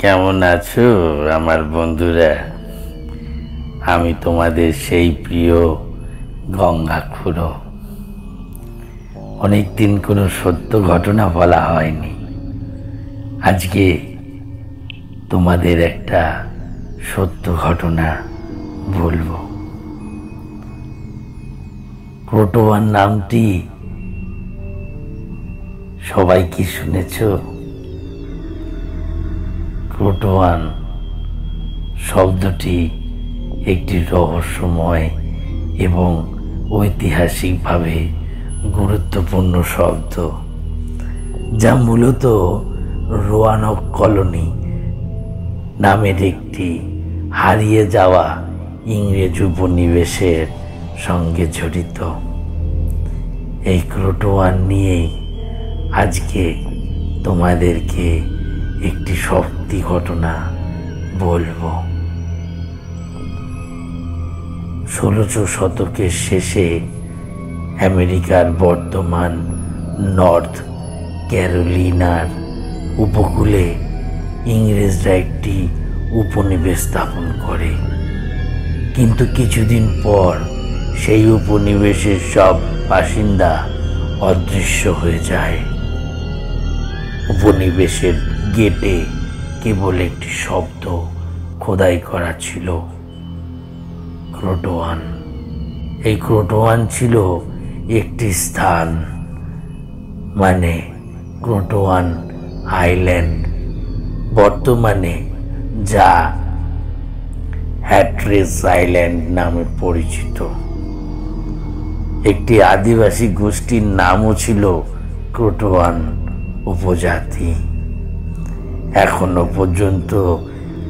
কেমন আছো আমার বন্ধুরা? আমি তোমাদের সেই প্রিয় গঙ্গা খুড়ো। অনেকদিন কোনো সত্য ঘটনা বলা হয়নি। আজকে তোমাদের একটা সত্য ঘটনা বলবো। ক্রোটোয়ান নামটি সবাই কি শুনেছ? ক্রোটোয়ান শব্দটি একটি রহস্যময় এবং ঐতিহাসিকভাবে গুরুত্বপূর্ণ শব্দ, যা মূলত রোয়ানক কলোনি নামের একটি হারিয়ে যাওয়া ইংরেজ উপনিবেশের সঙ্গে জড়িত। এই ক্রোটোয়ান নিয়েই আজকে তোমাদেরকে একটি সত্যি ঘটনা বলবো। 16শো শতকের শেষে আমেরিকার বর্তমান নর্থ ক্যারোলিনার উপকূলে ইংরেজরা একটি উপনিবেশ স্থাপন করে, কিন্তু কিছুদিন পর সেই উপনিবেশের সব বাসিন্দা অদৃশ্য হয়ে যায়। উপনিবেশের গেটে কেবল একটি শব্দ খোদাই করা ছিল, ক্রোটোয়ান। এই ক্রোটোয়ান ছিল একটি স্থান, মানে ক্রোটোয়ান আইল্যান্ড, বর্তমানে যা হ্যাট্রেস আইল্যান্ড নামে পরিচিত। একটি আদিবাসী গোষ্ঠীর নামও ছিল ক্রোটোয়ান উপজাতি। এখনো পর্যন্ত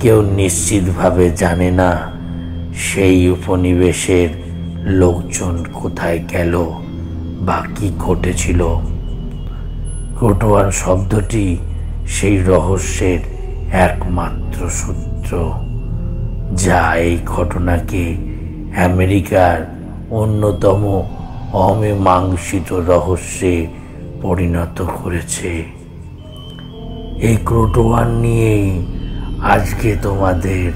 কেউ নিশ্চিতভাবে জানে না সেই উপনিবেশের লোকজন কোথায় গেল বা কি ঘটেছিল। ক্রোটোয়ান শব্দটি সেই রহস্যের একমাত্র সূত্র, যা এই ঘটনাকে আমেরিকার অন্যতম অমীমাংসিত রহস্যে পরিণত করেছে। এই ক্রোটোয়ান নিয়েই আজকে তোমাদের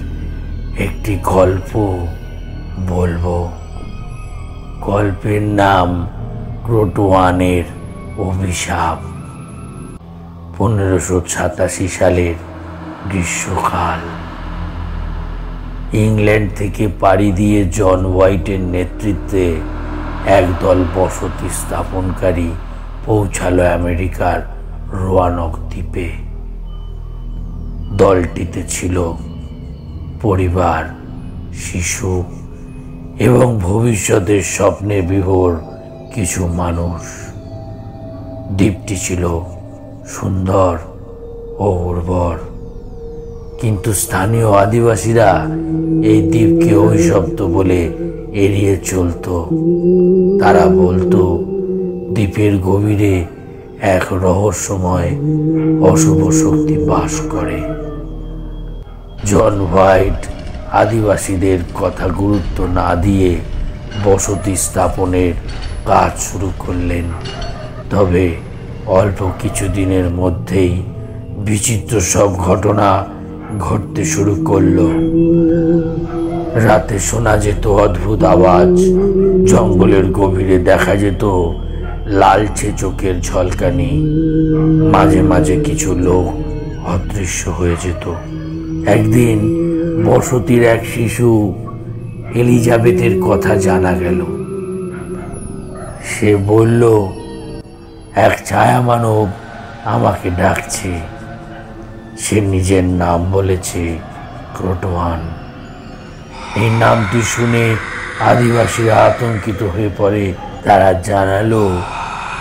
একটি গল্প বলবো। গল্পের নাম ক্রোটোয়ানের অভিশাপ। 1587 সালের গ্রীষ্মকাল, ইংল্যান্ড থেকে পাড়ি দিয়ে জন হোয়াইটের নেতৃত্বে একদল বসতি স্থাপনকারী পৌঁছালো আমেরিকার রোয়ানক দ্বীপে। দলটিতে ছিল পরিবার, শিশু এবং ভবিষ্যতের স্বপ্নে বিভোর কিছু মানুষ। দ্বীপটি ছিল সুন্দর ও উর্বর, কিন্তু স্থানীয় আদিবাসীরা এই দ্বীপকে অভিশপ্ত বলে এড়িয়ে চলত। তারা বলতো দ্বীপের গভীরে এক রহস্যময় অশুভ শক্তি বাস করে। জন হোয়াইট আদিবাসীদের কথা গুরুত্ব না দিয়ে বসতি স্থাপনের কাজ শুরু করলেন। তবে অল্প কিছুদিনের মধ্যেই বিচিত্র সব ঘটনা ঘটতে শুরু করলো। রাতে শোনা যেত অদ্ভুত আওয়াজ, জঙ্গলের গভীরে দেখা যেত লালচে চোখের ঝলকানি, মাঝে মাঝে কিছু লোক অদৃশ্য হয়ে যেত। একদিন বসতির এক শিশু এলিজাবেথের কথা জানা গেল। সে বলল, এক ছায়া মানব আমাকে ডাকছে। সে নিজের নাম বলেছে ক্রোটোয়ান। এই নামটি শুনে আদিবাসীরা আতঙ্কিত হয়ে পড়ে। তারা জানালো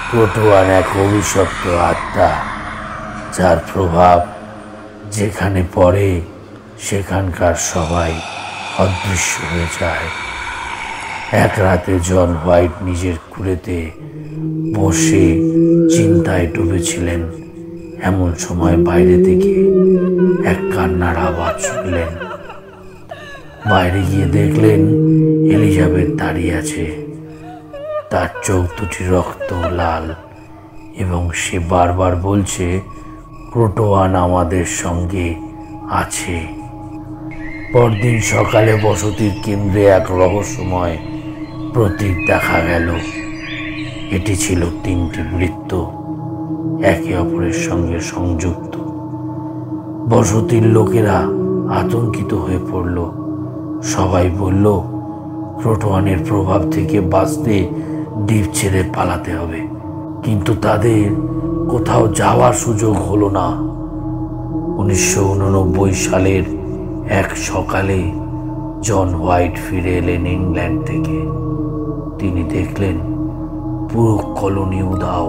ক্রোটোয়ান এক অভিশপ্ত আত্মা, যার প্রভাব যেখানে পড়ে সেখানকার সবাই অদৃশ্য হয়ে যায়। এক রাতে জন হোয়াইট নিজের কুড়েতে বসে চিন্তায় ডুবেছিলেন। এমন সময় বাইরে থেকে এক কান্নার আওয়াজ শুনলেন। বাইরে গিয়ে দেখলেন এলিজাবেথ দাঁড়িয়ে আছে। তার চোখ দুটি রক্ত লাল এবং সে বারবার বলছে, ক্রোটোয়ান আমাদের সঙ্গে আছে। পরদিন সকালে বসতির কেন্দ্রে এক রহস্যময় প্রতীক দেখা গেল। এটি ছিল 3টি বৃত্ত, একে অপরের সঙ্গে সংযুক্ত। বসতির লোকেরা আতঙ্কিত হয়ে পড়ল। সবাই বলল, ক্রোটোয়ানের প্রভাব থেকে বাঁচতে দ্বীপ ছেড়ে পালাতে হবে। কিন্তু তাদের কোথাও যাওয়ার সুযোগ হলো না। 1989 সালের এক সকালে জন হোয়াইট ফিরে এলেন ইংল্যান্ড থেকে। তিনি দেখলেন পুরো কলোনি উধাও।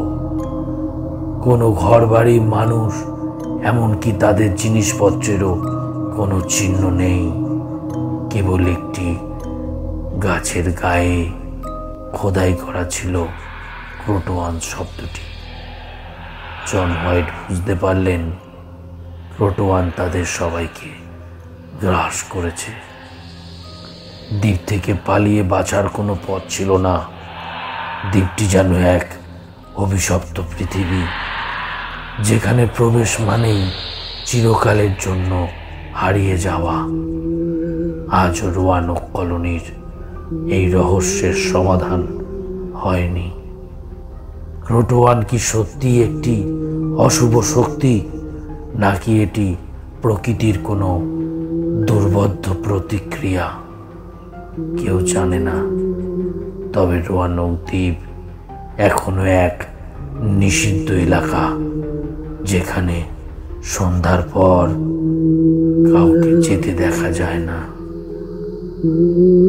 কোনো ঘরবাড়ি, মানুষ, এমনকি তাদের জিনিসপত্রেরও কোনো চিহ্ন নেই। কেবল একটি গাছের গায়ে খোদাই করা ছিল ক্রোটোয়ান শব্দটি। জন হোয়াইট বুঝতে পারলেন ক্রোটোয়ান তাদের সবাইকে গ্রাস করেছে। দ্বীপ থেকে পালিয়ে বাঁচার কোনো পথ ছিল না। দ্বীপটি যেন এক অভিশপ্ত পৃথিবী, যেখানে প্রবেশ মানেই চিরকালের জন্য হারিয়ে যাওয়া। আজও রোয়ানক কলোনির এই রহস্যের সমাধান হয়নি। ক্রোটোয়ান কি সত্যি একটি অশুভ শক্তি, নাকি এটি প্রকৃতির কোনো দুর্বোধ্য প্রতিক্রিয়া? কেউ জানে না। তবে রোয়ানক দ্বীপ এখনো এক নিষিদ্ধ এলাকা, যেখানে সন্ধ্যার পর কাউকে যেতে দেখা যায় না।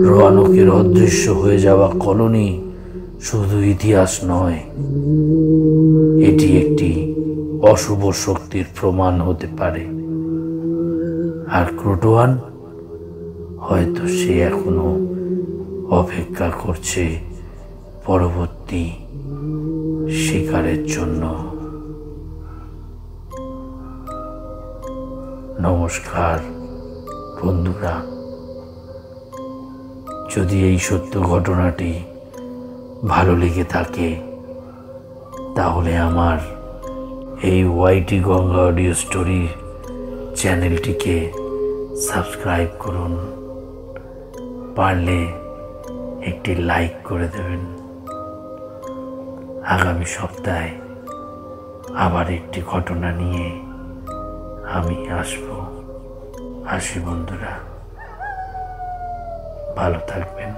রোয়ানকের অদৃশ্য হয়ে যাওয়া কলোনি শুধু ইতিহাস নয়, এটি একটি অশুভ শক্তির প্রমাণ হতে পারে। আর ক্রোটোয়ান হয়তো সে এখনো অপেক্ষা করছে পরবর্তী শিকারের জন্য। নমস্কার বন্ধুরা, যদি এই সত্য ঘটনাটি ভালো লেগে থাকে তাহলে আমার এই ওয়াইটি গঙ্গা অডিও স্টোরি চ্যানেলটিকে সাবস্ক্রাইব করুন। পারলে একটি লাইক করে দেবেন। আগামী সপ্তাহে আবার একটি ঘটনা নিয়ে আমি আসি বন্ধুরা। ভালো থাকবেন।